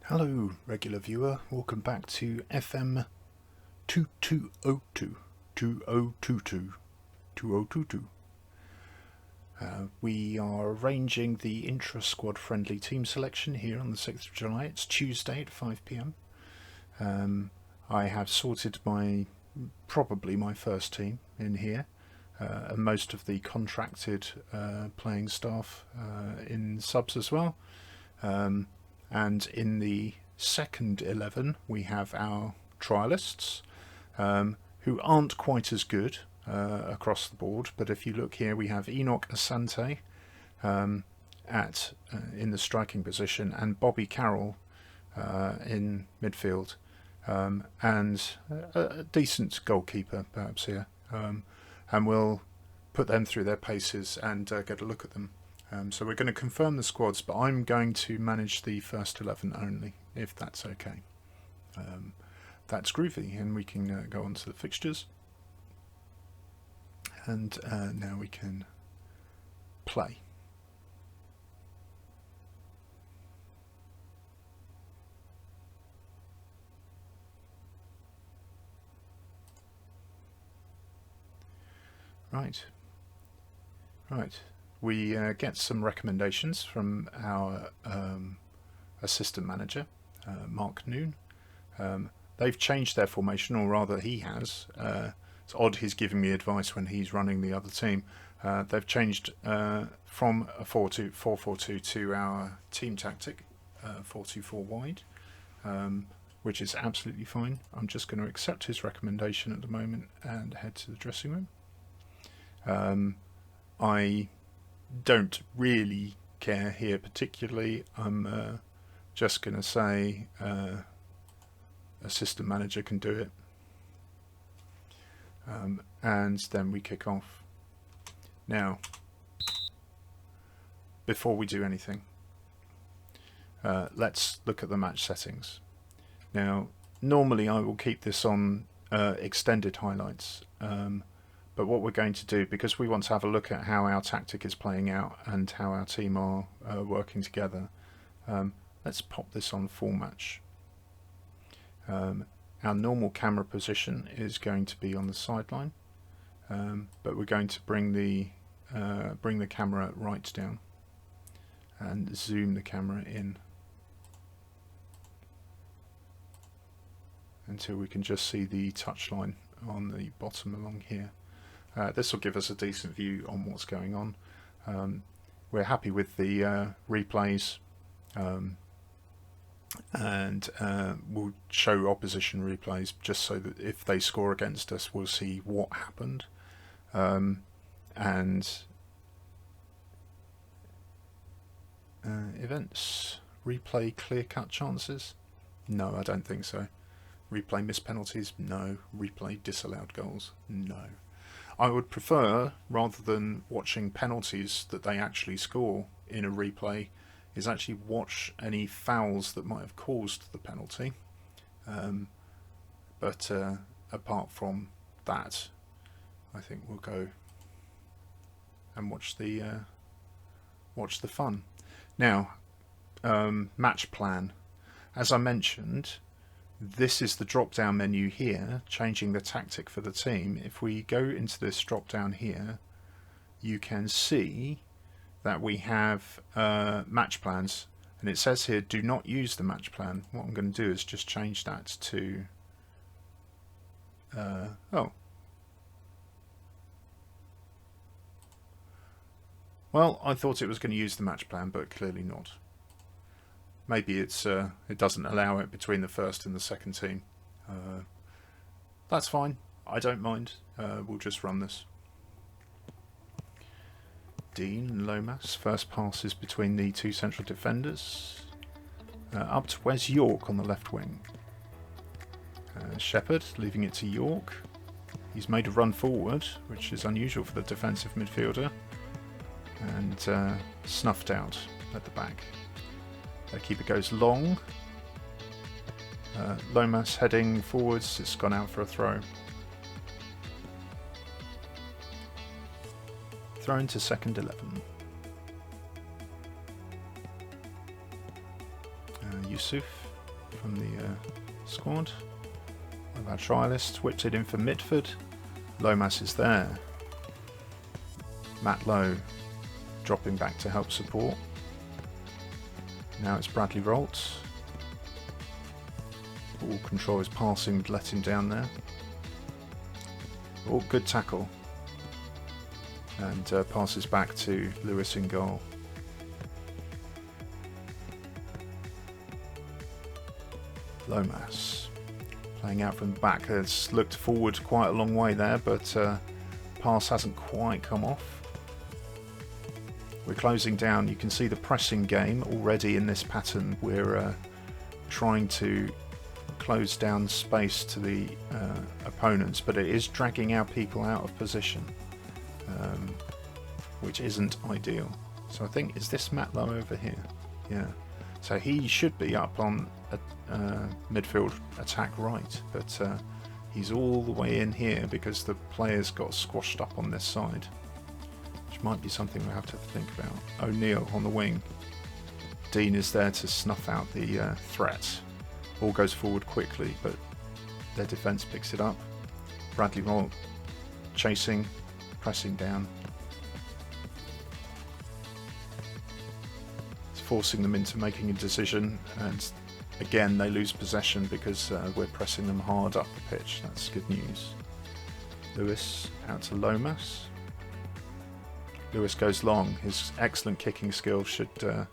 Hello, regular viewer. Welcome back to FM 2202. 2022. We are arranging the intra-squad friendly team selection here on the 6th of July. It's Tuesday at 5 p.m. I have sorted probably my first team in here, and most of the contracted playing staff in subs as well. And in the second 11 we have our trialists, who aren't quite as good across the board, but if you look here we have Enoch Asante in the striking position, and Bobby Carroll in midfield, and a decent goalkeeper perhaps here, and we'll put them through their paces and get a look at them. So we're going to confirm the squads, but I'm going to manage the first 11 only, if that's okay. That's groovy, and we can go on to the fixtures. And now we can play. Right. We get some recommendations from our assistant manager, Mark Noon. They've changed their formation, or rather he has. It's odd he's giving me advice when he's running the other team. They've changed from a 4-4-2 to our team tactic, 4-2-4 wide, which is absolutely fine. I'm just going to accept his recommendation at the moment and head to the dressing room. I don't really care here particularly. I'm just going to say assistant manager can do it, and then we kick off. Now, before we do anything, let's look at the match settings. Now, normally I will keep this on extended highlights, but what we're going to do, because we want to have a look at how our tactic is playing out and how our team are working together, let's pop this on full match. Our normal camera position is going to be on the sideline, but we're going to bring the camera right down and zoom the camera in until we can just see the touchline on the bottom along here. This will give us a decent view on what's going on. We're happy with the replays, and we'll show opposition replays just so that if they score against us we'll see what happened. And events, replay clear-cut chances? No, I don't think so. Replay missed penalties? No. Replay disallowed goals? No. I would prefer, rather than watching penalties that they actually score in a replay, is actually watch any fouls that might have caused the penalty. But apart from that, I think we'll go and watch the fun. Now, match plan. As I mentioned, this is the drop down menu here, changing the tactic for the team. If we go into this drop down here, you can see that we have match plans, and it says here do not use the match plan. What I'm going to do is just change that to well, I thought it was going to use the match plan, but clearly not. Maybe it doesn't allow it between the first and the second team. That's fine, I don't mind. We'll just run this. Dean and Lomas, first passes between the two central defenders. Up to Wes York on the left wing. Shepherd leaving it to York. He's made a run forward, which is unusual for the defensive midfielder, and snuffed out at the back. The keeper goes long. Lomas heading forwards, it's gone out for a throw. Throw into second 11. Yusuf from the squad. One of our trialists whipped it in for Mitford. Lomas is there. Matt Lowe dropping back to help support. Now it's Bradley Roltz. Ball control is passing, let him down there. Oh, good tackle. And passes back to Lewis in goal. Lomas playing out from the back. Has looked forward quite a long way there, but pass hasn't quite come off. We're closing down. You can see the pressing game already in this pattern. We're trying to close down space to the opponents, but it is dragging our people out of position, which isn't ideal. So I think, is this Matt Lowe over here? Yeah. So he should be up on a midfield attack right, but he's all the way in here because the players got squashed up on this side, which might be something we have to think about. O'Neill on the wing. Dean is there to snuff out the threat. Ball goes forward quickly, but their defence picks it up. Bradley Roll chasing, pressing down. It's forcing them into making a decision, and again they lose possession because we're pressing them hard up the pitch. That's good news. Lewis out to Lomas. Lewis goes long. His excellent kicking skill should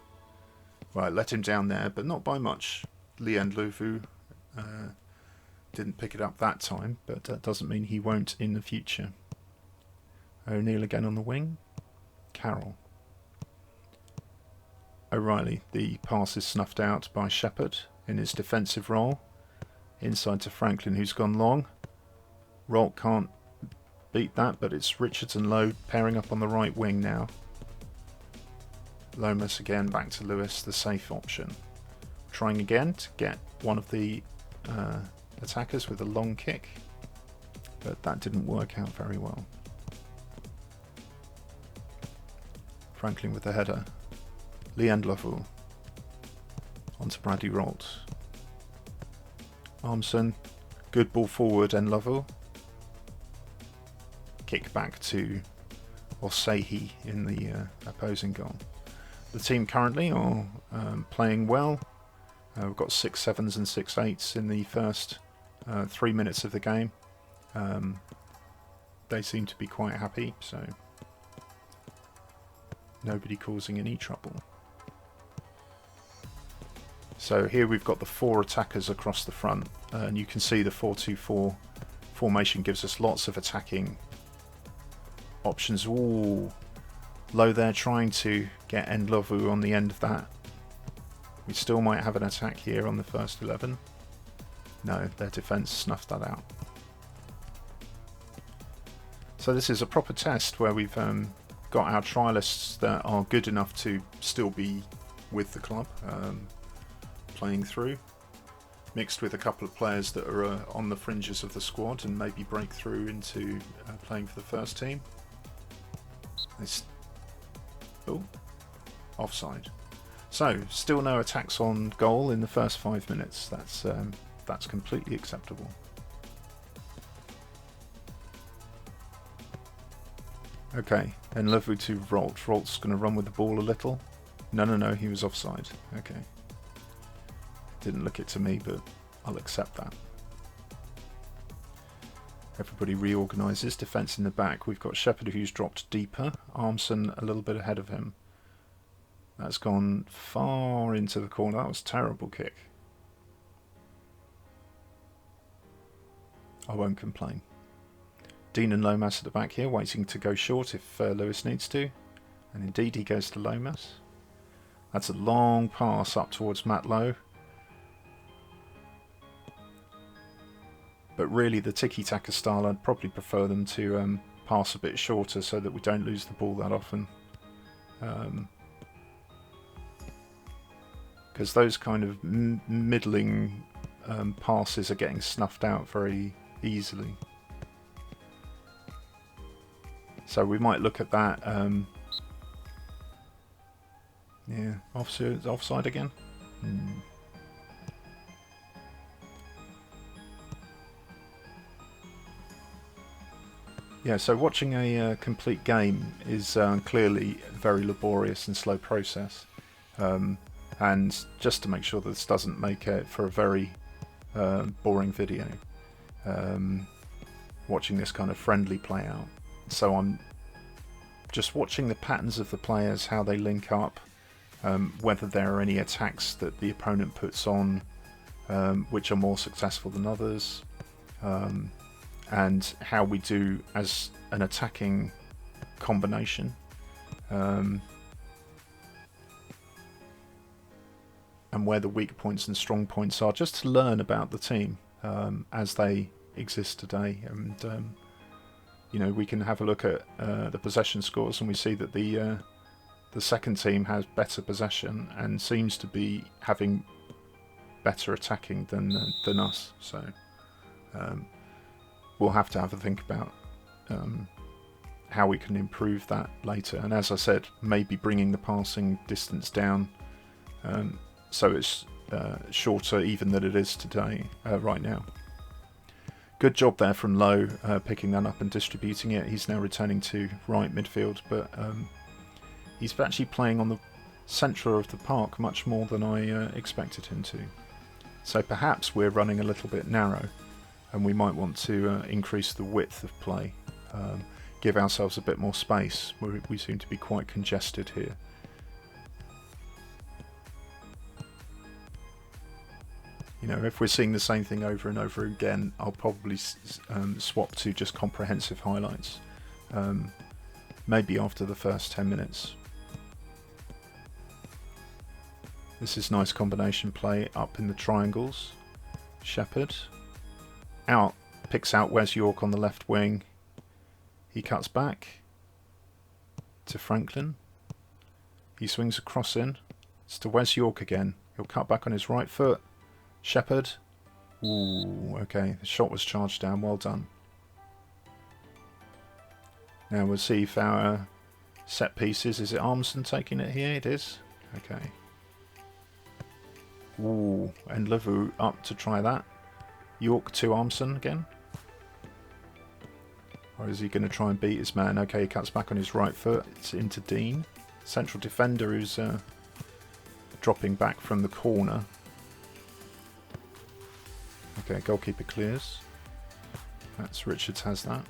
right, let him down there, but not by much. Leon Luvu didn't pick it up that time, but that doesn't mean he won't in the future. O'Neill again on the wing. Carroll. O'Reilly. The pass is snuffed out by Shepherd in his defensive role. Inside to Franklin, who's gone long. Rolt can't beat that, but it's Richards and Lowe pairing up on the right wing now. Lomas again back to Lewis, the safe option. Trying again to get one of the attackers with a long kick, but that didn't work out very well. Franklin with the header. Leand Lovell onto Bradley Rolt. Armson, good ball forward, and Lovell. Kick back to Osehi in the opposing goal. The team currently are playing well. We've got 6 7s and 6 8s in the first 3 minutes of the game. They seem to be quite happy, so nobody causing any trouble. So here we've got the 4 attackers across the front, and you can see the 4-2-4 formation gives us lots of attacking options. Ooh, Low there trying to get Ndlovu on the end of that. We still might have an attack here on the first 11. No, their defence snuffed that out. So this is a proper test where we've got our trialists that are good enough to still be with the club, playing through, mixed with a couple of players that are on the fringes of the squad and maybe break through into playing for the first team. Oh, offside. So, still no attacks on goal in the first 5 minutes. That's completely acceptable. Okay, then Ndlovu to Rolt. Rolt's going to run with the ball a little. No, he was offside. Okay. Didn't look it to me, but I'll accept that. Everybody reorganises. Defence in the back. We've got Shepherd who's dropped deeper. Armson a little bit ahead of him. That's gone far into the corner. That was a terrible kick. I won't complain. Dean and Lomas at the back here, waiting to go short if Lewis needs to. And indeed he goes to Lomas. That's a long pass up towards Matt Lowe. But really the tiki-taka style, I'd probably prefer them to pass a bit shorter so that we don't lose the ball that often. Because those kind of middling passes are getting snuffed out very easily. So we might look at that. Yeah, offside again. Yeah, so watching a complete game is clearly a very laborious and slow process. And just to make sure that this doesn't make it for a very boring video, watching this kind of friendly play out. So I'm just watching the patterns of the players, how they link up, whether there are any attacks that the opponent puts on which are more successful than others, and how we do as an attacking combination. And where the weak points and strong points are, just to learn about the team as they exist today. And you know, we can have a look at the possession scores, and we see that the second team has better possession and seems to be having better attacking than us. So we'll have to have a think about how we can improve that later. And as I said, maybe bringing the passing distance down so it's shorter even than it is today, right now. Good job there from Lowe, picking that up and distributing it. He's now returning to right midfield, but he's actually playing on the centre of the park much more than I expected him to. So perhaps we're running a little bit narrow, and we might want to increase the width of play, give ourselves a bit more space. We seem to be quite congested here. You know, if we're seeing the same thing over and over again, I'll probably swap to just comprehensive highlights, maybe after the first 10 minutes. This is nice combination play up in the triangles. Shepherd out, picks out Wes York on the left wing. He cuts back to Franklin. He swings a cross in. It's to Wes York again. He'll cut back on his right foot. Shepherd. Ooh, okay. The shot was charged down. Well done. Now we'll see if our set pieces. Is it Armson taking it here? It is. Okay. Ooh, and Lavu up to try that. York to Armson again. Or is he going to try and beat his man? Okay, he cuts back on his right foot. It's into Dean. Central defender who's dropping back from the corner. Okay, goalkeeper clears. That's Richards has that.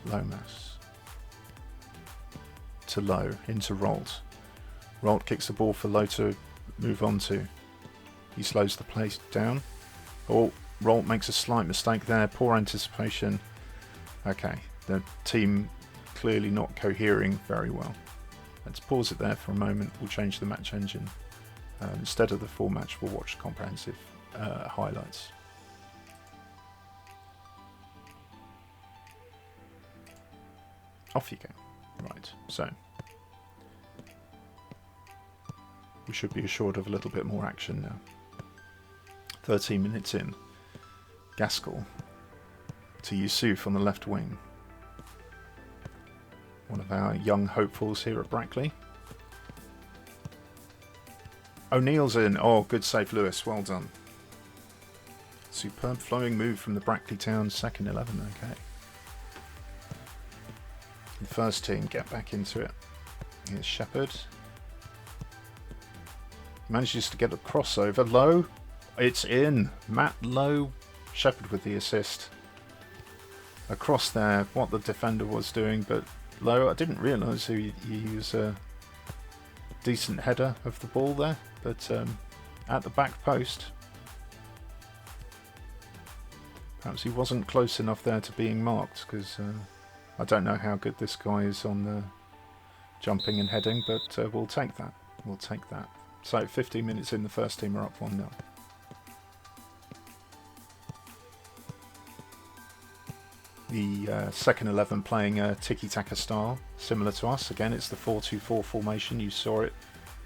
Lomas. To Lowe, into Rolt. Rolt kicks the ball for Lowe to move on to. He slows the pace down. Oh, Rolt makes a slight mistake there. Poor anticipation. Okay, the team clearly not cohering very well. Let's pause it there for a moment. We'll change the match engine. Instead of the full match, we'll watch comprehensive highlights. Off you go. Right, so we should be assured of a little bit more action now. 13 minutes in. Gaskell to Yusuf on the left wing. One of our young hopefuls here at Brackley. O'Neill's in. Oh, good save, Lewis. Well done. Superb flowing move from the Brackley Town second 11. Okay. The first team get back into it. Here's Shepherd. Manages to get a crossover. Lowe. It's in. Matt Lowe. Shepherd with the assist. Across there, what the defender was doing, but Lowe, I didn't realise he was a decent header of the ball there, but at the back post. Perhaps he wasn't close enough there to being marked, because I don't know how good this guy is on the jumping and heading, but we'll take that. We'll take that. So 15 minutes in, the first team are up 1-0. The second 11 playing a tiki-taka style, similar to us. Again, it's the 4-2-4 formation. You saw it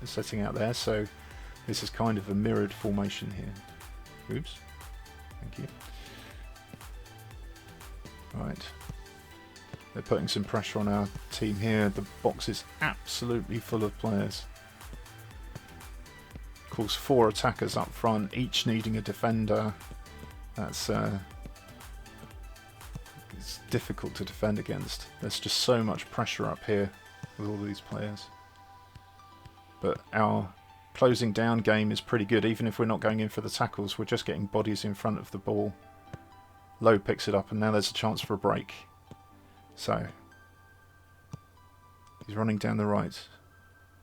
setting out there. So this is kind of a mirrored formation here. Oops. Thank you. Right. They're putting some pressure on our team here. The box is absolutely full of players. Of course, 4 attackers up front, each needing a defender. That's It's difficult to defend against. There's just so much pressure up here with all these players. But our closing down game is pretty good. Even if we're not going in for the tackles, we're just getting bodies in front of the ball. Lowe picks it up, and now there's a chance for a break. So he's running down the right.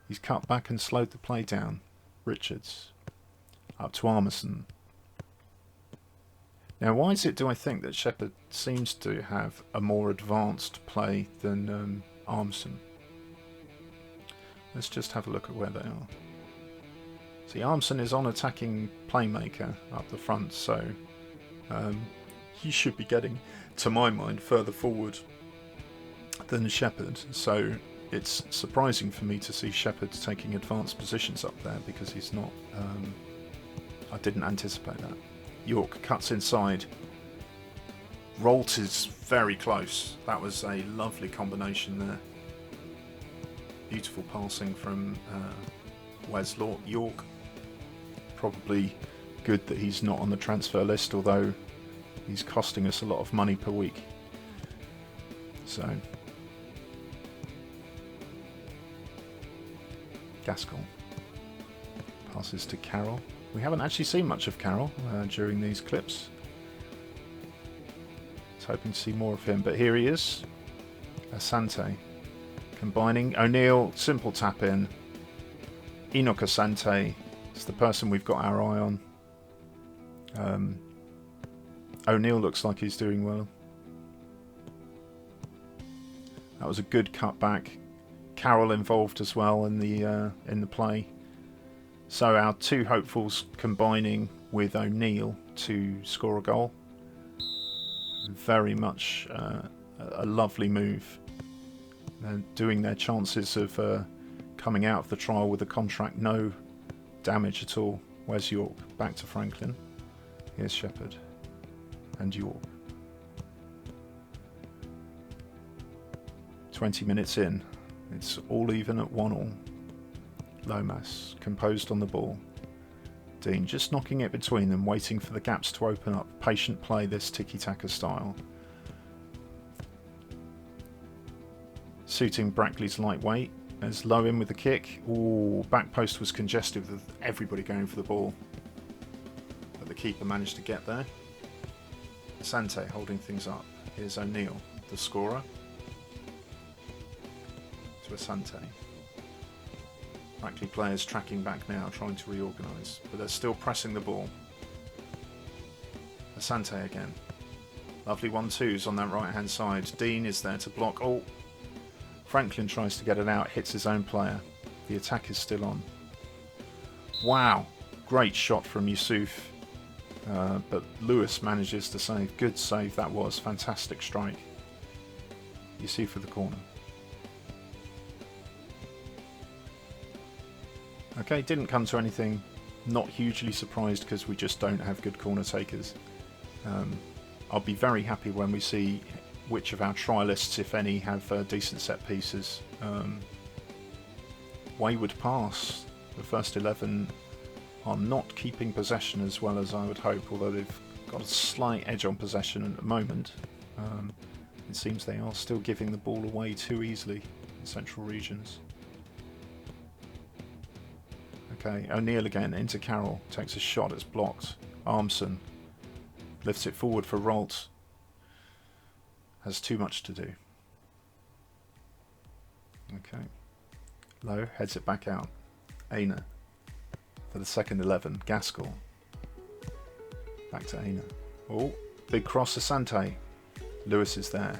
He's cut back and slowed the play down. Richards up to Armisen. Now, why is it, do I think, that Shepherd seems to have a more advanced play than Armisen? Let's just have a look at where they are. See, Armisen is on attacking playmaker up the front, so he should be getting, to my mind, further forward than Shepherd. So it's surprising for me to see Shepherd taking advanced positions up there, because he's not... I didn't anticipate that. York cuts inside. Rolt is very close. That was a lovely combination there. Beautiful passing from Wes York. Probably good that he's not on the transfer list, although he's costing us a lot of money per week. So Gaskell passes to Carroll. We haven't actually seen much of Carroll during these clips. I was hoping to see more of him, but here he is. Asante combining. O'Neill, simple tap in. Enoch Asante is the person we've got our eye on. O'Neill looks like he's doing well. That was a good cutback. Carroll involved as well in the play. So our two hopefuls combining with O'Neill to score a goal. Very much a lovely move. They're doing their chances of coming out of the trial with a contract, no damage at all. Where's York? Back to Franklin. Here's Shepherd and York. 20 minutes in. It's all even at 1-1. Lomas composed on the ball. Dean just knocking it between them, waiting for the gaps to open up. Patient play, this tiki-taka style. Suiting Brackley's lightweight. As Lowe in with the kick. Ooh, back post was congested with everybody going for the ball. But the keeper managed to get there. Asante holding things up. Here's O'Neill, the scorer. To Asante. Brackley players tracking back now, trying to reorganise, but they're still pressing the ball. Asante again. Lovely 1-2s on that right hand side. Dean is there to block. Oh, Franklin tries to get it out, hits his own player. The attack is still on. Wow, great shot from Yusuf, but Lewis manages to save. Good save that was, fantastic strike. Yusuf for the corner. Okay, didn't come to anything. Not hugely surprised because we just don't have good corner takers. I'll be very happy when we see which of our trialists, if any, have decent set pieces. Wayward pass. The first 11 are not keeping possession as well as I would hope, although they've got a slight edge on possession at the moment. It seems they are still giving the ball away too easily in central regions. Okay, O'Neill again into Carroll, takes a shot, it's blocked. Armsen lifts it forward for Rolt. Has too much to do. Okay. Lowe heads it back out. Aina for the second 11. Gaskell. Back to Aina. Oh, big cross Asante. Lewis is there.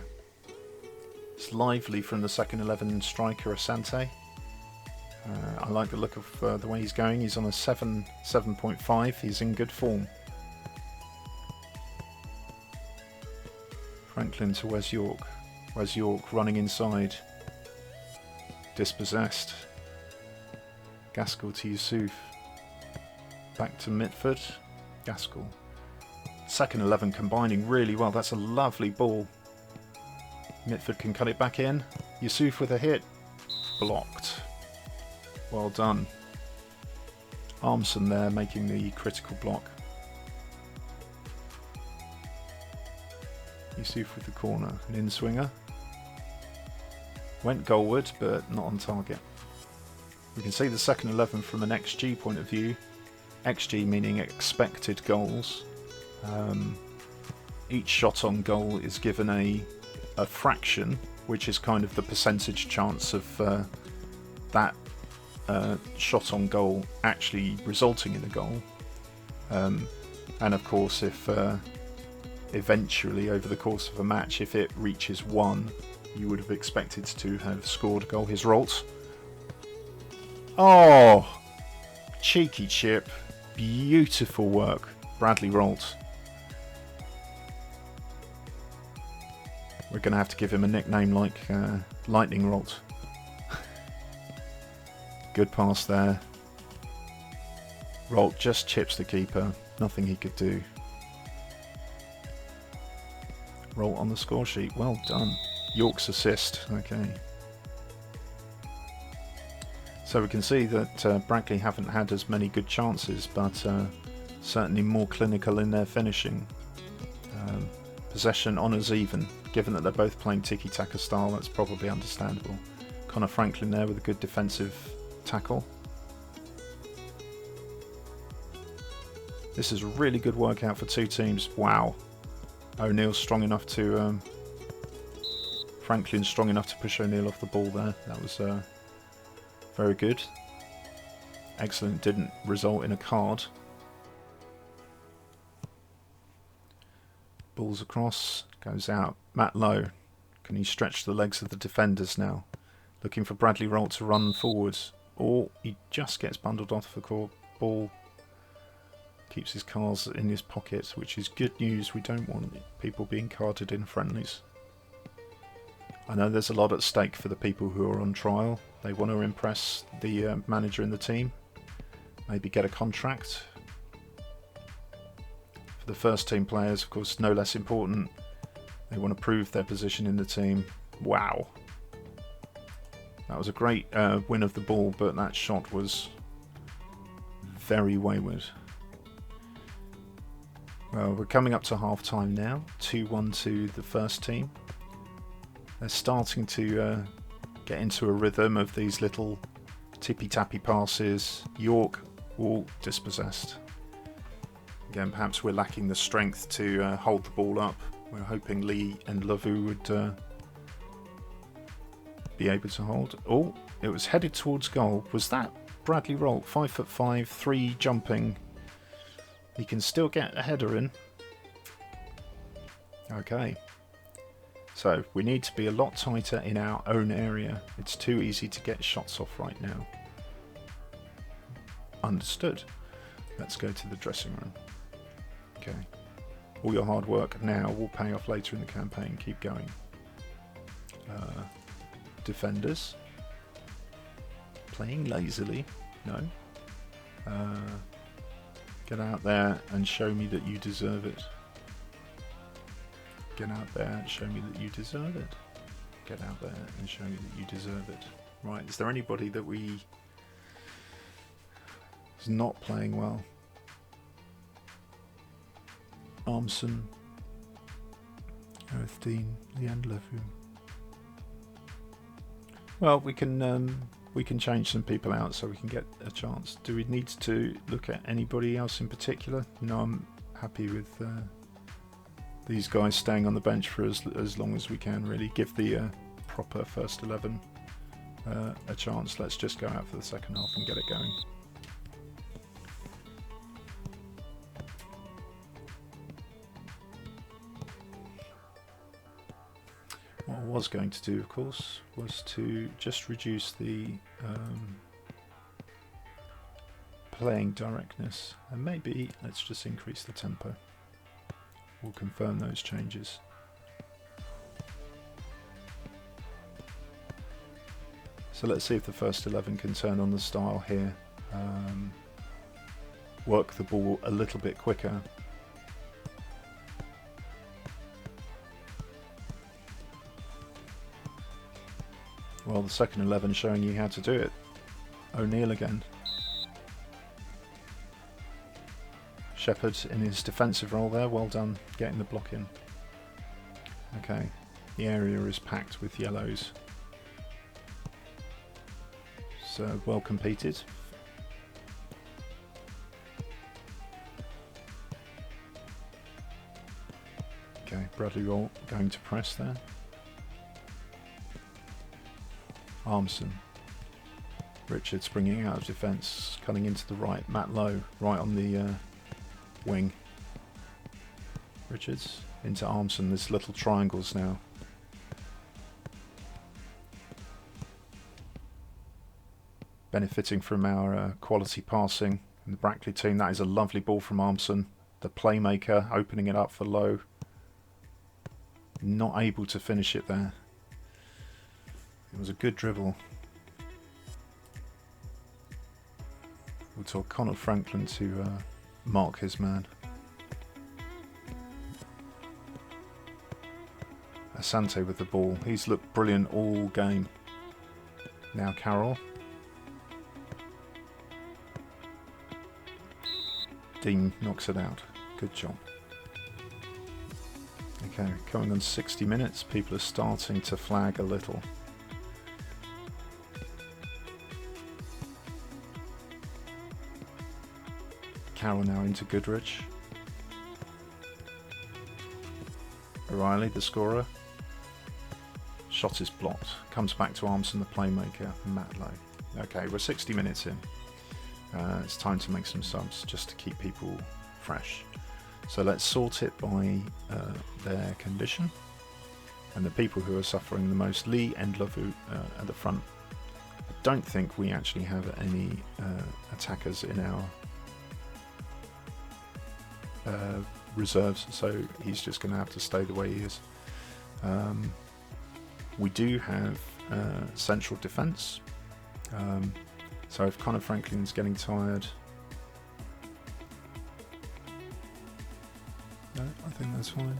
It's lively from the second 11 striker Asante. I like the look of the way he's going. He's on a 7.5. He's in good form. Franklin to Wes York. Wes York running inside. Dispossessed. Gaskell to Yusuf. Back to Mitford. Gaskell. Second 11 combining really well. That's a lovely ball. Mitford can cut it back in. Yusuf with a hit. Blocked. Well done. Armsen there making the critical block. Yusuf with the corner, an in-swinger. Went goalward, but not on target. We can see the second 11 from an XG point of view. XG meaning expected goals. Each shot on goal is given a fraction, which is kind of the percentage chance of that shot on goal actually resulting in a goal. And of course, if eventually over the course of a match, if it reaches 1, you would have expected to have scored a goal. Here's Rolt. Oh, cheeky chip. Beautiful work, Bradley Rolt. We're going to have to give him a nickname like Lightning Rolt. Good pass there. Rolt just chips the keeper. Nothing he could do. Rolt on the score sheet. Well done. York's assist. Okay. So we can see that Brackley haven't had as many good chances, but certainly more clinical in their finishing. Possession honours even. Given that they're both playing tiki-taka style, that's probably understandable. Connor Franklin there with a good defensive tackle. This is a really good workout for two teams. Wow. O'Neill's strong enough to... Franklin's strong enough to push O'Neill off the ball there. That was very good. Excellent. Didn't result in a card. Balls across. Goes out. Matt Lowe. Can he stretch the legs of the defenders now? Looking for Bradley Rolt to run forwards. Or he just gets bundled off the court. Ball keeps his cards in his pocket, which is good news. We don't want people being carded in friendlies. I know there's a lot at stake for the people who are on trial. They want to impress the manager and the team. Maybe get a contract. For the first team players, of course, no less important. They want to prove their position in the team. Wow. That was a great win of the ball, but that shot was very wayward. Well, we're coming up to half time now. 2-1 to the first team. They're starting to get into a rhythm of these little tippy-tappy passes. York all dispossessed. Again, perhaps we're lacking the strength to hold the ball up. We're hoping Lee and Lavu would be able to hold. Oh, it was headed towards goal. Was that Bradley Rolt? 5'5", 3 jumping. He can still get a header in. Okay. So we need to be a lot tighter in our own area. It's too easy to get shots off right now. Understood. Let's go to the dressing room. Okay. All your hard work now will pay off later in the campaign. Keep going. Defenders. Playing lazily. No. Get out there and show me that you deserve it. Get out there and show me that you deserve it. Get out there and show me that you deserve it. Right, is there anybody that is not playing well? Armson, Earthdeen, Leanne Levu. Well, we can change some people out so we can get a chance. Do we need to look at anybody else in particular? No, I'm happy with these guys staying on the bench for as long as we can, really. Give the proper first 11 a chance. Let's just go out for the second half and get it going. What I was going to do, of course, was to just reduce the playing directness, and maybe let's just increase the tempo. We'll confirm those changes. So let's see if the first 11 can turn on the style here. Work the ball a little bit quicker. Well, the second 11 showing you how to do it. O'Neill again. Shepherd in his defensive role there. Well done getting the block in. Okay, the area is packed with yellows. So well competed. Okay, Bradley Roll going to press there. Armson. Richards bringing out of defence, cutting into the right. Matt Lowe right on the wing. Richards into Armson. There's little triangles now. Benefiting from our quality passing in the Brackley team. That is a lovely ball from Armson. The playmaker opening it up for Lowe. Not able to finish it there. It was a good dribble. We'll tell Conor Franklin to mark his man. Asante with the ball. He's looked brilliant all game. Now Carroll. Dean knocks it out. Good job. Okay, coming on 60 minutes. People are starting to flag a little. Carroll now into Goodrich. O'Reilly, the scorer. Shot is blocked. Comes back to Armson, the playmaker. Matt Lowe. Okay, we're 60 minutes in. It's time to make some subs just to keep people fresh. So let's sort it by their condition. And the people who are suffering the most. Lee and Lavu at the front. I don't think we actually have any attackers in our reserves, so he's just going to have to stay the way he is. We do have central defence, so if Conor Franklin's getting tired, no, I think that's fine.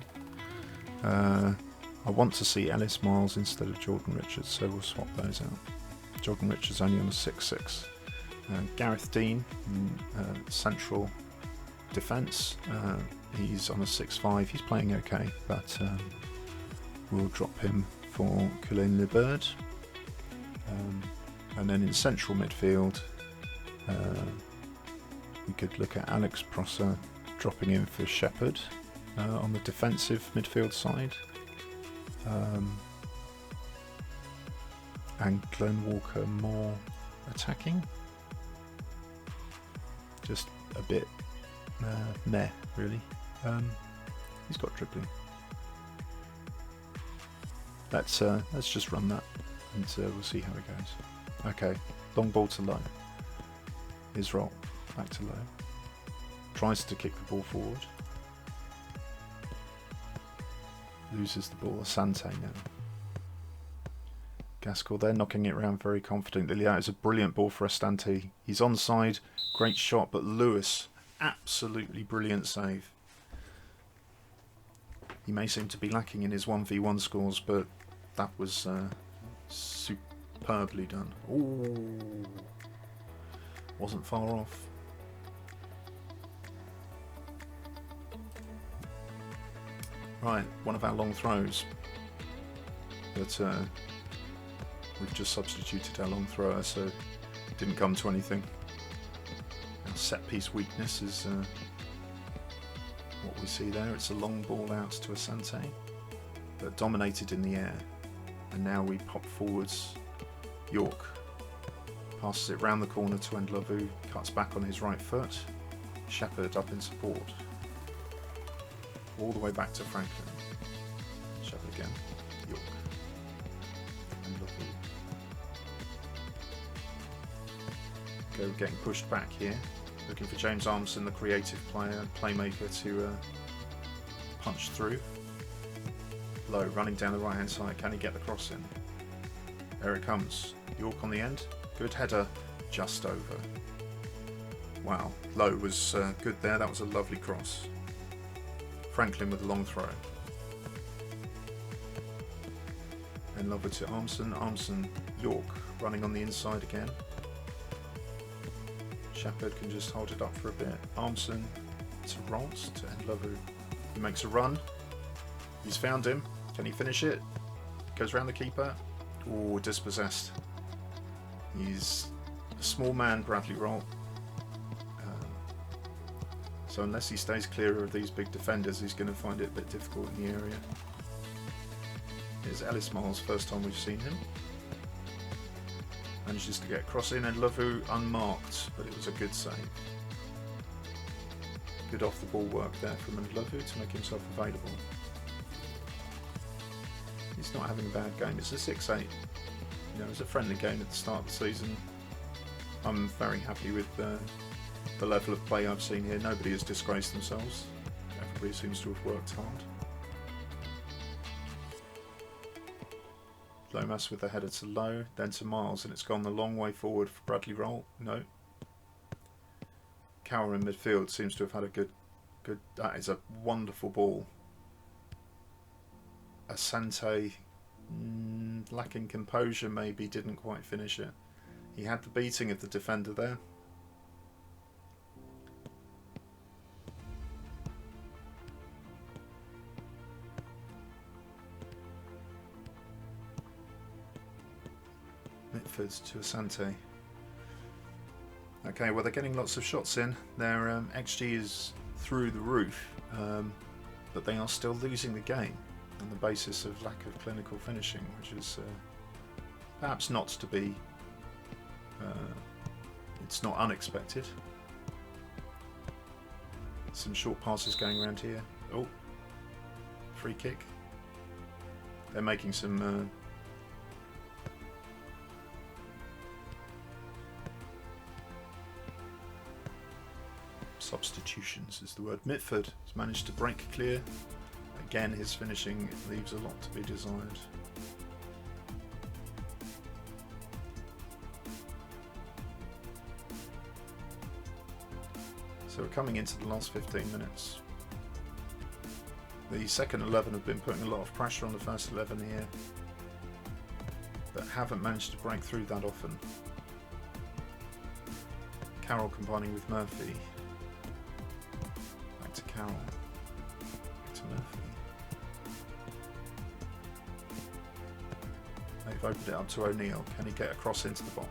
I want to see Ellis Miles instead of Jordan Richards, so we'll swap those out. Jordan Richards only on a 6-6. Gareth Dean, central defence, he's on a 6-5. He's playing okay, but we'll drop him for Cullen Lebird. And then in central midfield, we could look at Alex Prosser dropping in for Shepherd on the defensive midfield side. And Glenn Walker more attacking. Just a bit meh, really. He's got dribbling. Let's just run that, and we'll see how it goes. Okay, long ball to Lowe. His roll back to Lowe. Tries to kick the ball forward. Loses the ball. Asante now. Gaskell there, knocking it around very confidently. That is a brilliant ball for Asante. He's onside. Great shot, but Lewis, absolutely brilliant save. He may seem to be lacking in his 1v1 scores, but that was superbly done. Ooh, wasn't far off. Right, one of our long throws, but we've just substituted our long thrower, so it didn't come to anything. Our set piece weakness is what we see there. It's a long ball out to Asante, but dominated in the air. And now we pop forwards. York passes it round the corner to Ndlovu, cuts back on his right foot. Shepherd up in support. All the way back to Franklin. Shepherd again. York. Ndlovu. Okay, we're getting pushed back here. Looking for James Armson, the creative player, playmaker, to punch through. Lowe running down the right hand side. Can he get the cross in? There it comes. York on the end. Good header, just over. Wow, Lowe was good there. That was a lovely cross. Franklin with a long throw. And Lover to Armson. Armson, York running on the inside again. Shepherd can just hold it up for a bit. Armson to Rolls to Ndlovu. He makes a run. He's found him. Can he finish it? Goes round the keeper. Oh, dispossessed. He's a small man, Bradley Roll. So unless he stays clear of these big defenders, he's going to find it a bit difficult in the area. Here's Ellis Miles, first time we've seen him. Manages to get across in, and Lovu unmarked, but it was a good save. Good off the ball work there from Lovu to make himself available. He's not having a bad game. It's a 6-8. You know, it was a friendly game at the start of the season. I'm very happy with the level of play I've seen here. Nobody has disgraced themselves. Everybody seems to have worked hard. Lomas with the header to Low, then to Miles, and it's gone the long way forward for Bradley Roll. No. Cower in midfield seems to have had a good. That is a wonderful ball. Asante, lacking composure, maybe didn't quite finish it. He had the beating of the defender there. Mitford to Asante. Okay, well, they're getting lots of shots in. Their XG is through the roof, but they are still losing the game on the basis of lack of clinical finishing, which is perhaps not to be. It's not unexpected. Some short passes going around here. Oh, free kick. They're making some. Substitutions is the word. Mitford has managed to break clear. Again, his finishing leaves a lot to be desired. So we're coming into the last 15 minutes. The second 11 have been putting a lot of pressure on the first 11 here, but haven't managed to break through that often. Carroll combining with Murphy. Back to Carroll. Back to Murphy. They've opened it up to O'Neill. Can he get across into the box?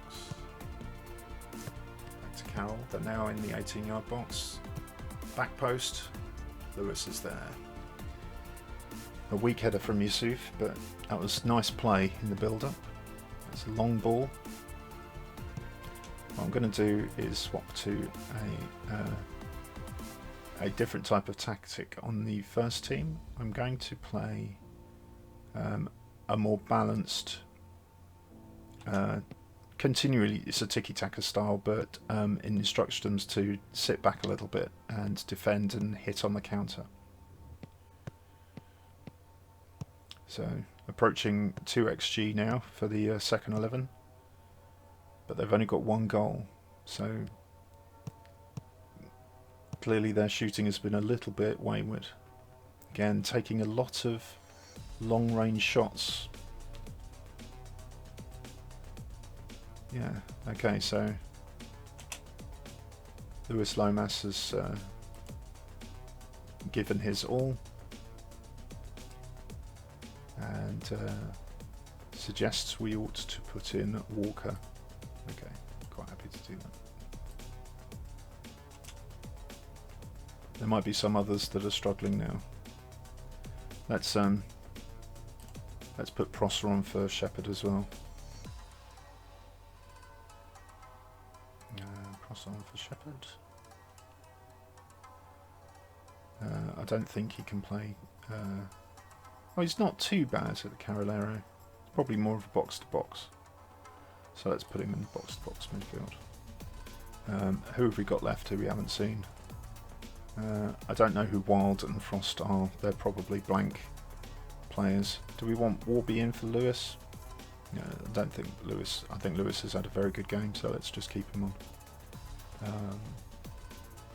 Back to Carroll. They're now in the 18-yard box. Back post. Lewis is there. A weak header from Yusuf, but that was nice play in the build-up. That's a long ball. What I'm going to do is swap to a different type of tactic on the first team. I'm going to play a more balanced, continually, it's a tiki-taka style, but in instructions to sit back a little bit and defend and hit on the counter. So approaching 2 XG now for the second 11, but they've only got 1 goal, so clearly their shooting has been a little bit wayward. Again, taking a lot of long range shots. Yeah, okay, so Luis Lomas has given his all and suggests we ought to put in Walker. Okay, quite happy to do that. There might be some others that are struggling now. Let's put Prosser on for Shepherd as well. Prosser on for Shepherd. I don't think he can play. Oh, he's not too bad at the Carolero. It's probably more of a box-to-box. So let's put him in the box-to-box midfield. Who have we got left who we haven't seen? I don't know who Wild and Frost are. They're probably blank players. Do we want Warby in for Lewis? No, I don't think Lewis. I think Lewis has had a very good game, so let's just keep him on.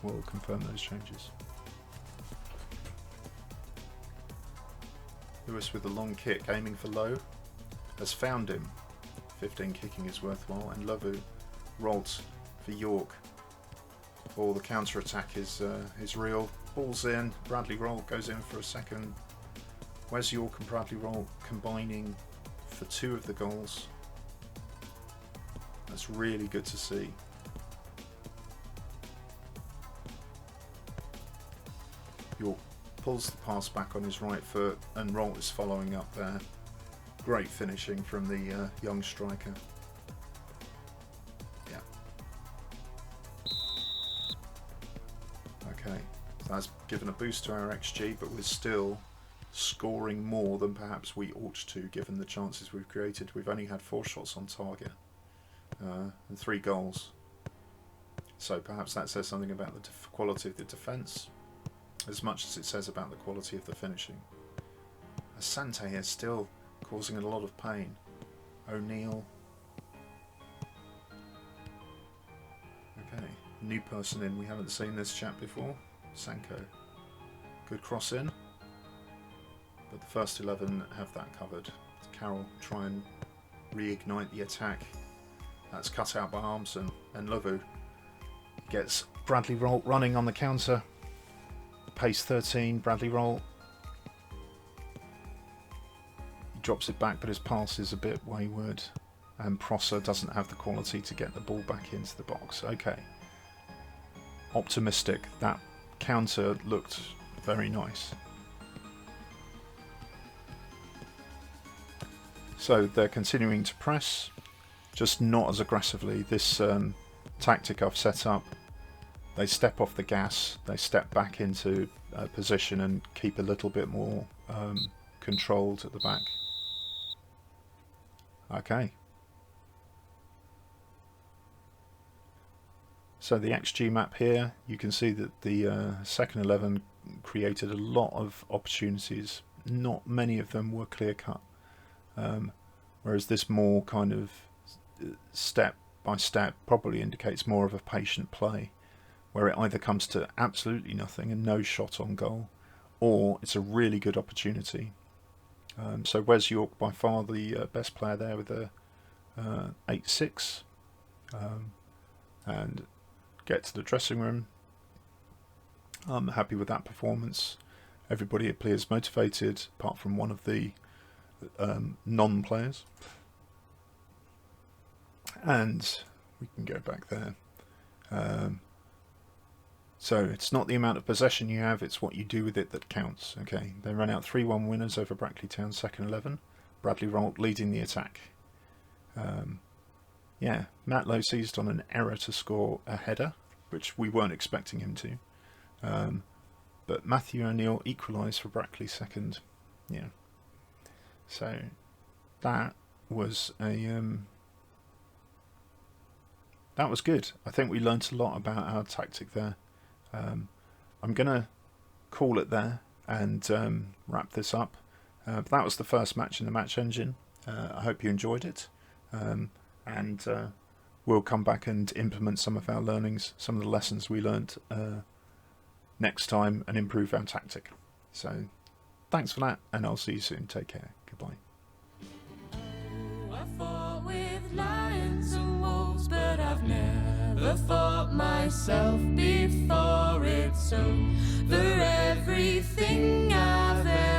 We'll confirm those changes. Lewis with a long kick, aiming for Low, has found him. 15 kicking is worthwhile, and Lovu rolls for York. The counter attack is real. Ball's in. Bradley Roll goes in for a second Wes York and Bradley Roll combining for 2 of the goals. That's really good to see. York pulls the pass back on his right foot, and Roll is following up there. Great finishing from the young striker. Yeah. Okay, so that's given a boost to our XG, but we're still scoring more than perhaps we ought to, given the chances we've created. We've only had 4 shots on target and 3 goals. So perhaps that says something about the quality of the defence, as much as it says about the quality of the finishing. Asante is still causing a lot of pain. O'Neill. Okay, new person in. We haven't seen this chap before. Sanko. Good cross in. But the first 11 have that covered. Carroll try and reignite the attack. That's cut out by Armson, and Lovu gets Bradley Roll running on the counter. Pace 13, Bradley Roll. He drops it back, but his pass is a bit wayward, and Prosser doesn't have the quality to get the ball back into the box. Okay. Optimistic. That counter looked very nice. So they're continuing to press, just not as aggressively. This tactic I've set up, they step off the gas, they step back into position and keep a little bit more controlled at the back. Okay. So the XG map here, you can see that the second 11 created a lot of opportunities. Not many of them were clear cut. Whereas this more kind of step by step probably indicates more of a patient play, where it either comes to absolutely nothing and no shot on goal, or it's a really good opportunity. So Wes York by far the best player there with a 8-6, and get to the dressing room. I'm happy with that performance. Everybody appears motivated apart from one of the non-players, and we can go back there. So it's not the amount of possession you have, it's what you do with it that counts. Okay, they ran out 3-1 winners over Brackley Town, second 11. Bradley Rolt leading the attack. Yeah, Matt Lowe seized on an error to score a header, which we weren't expecting him to. But Matthew O'Neill equalised for Brackley second. Yeah. So that was that was good. I think we learnt a lot about our tactic there. I'm going to call it there and wrap this up. That was the first match in the match engine. I hope you enjoyed it. And we'll come back and implement some of our learnings, some of the lessons we learnt next time, and improve our tactic. So thanks for that, and I'll see you soon. Take care. Goodbye. I fought with lions and wolves, but I've never fought myself before. It's over everything I've ever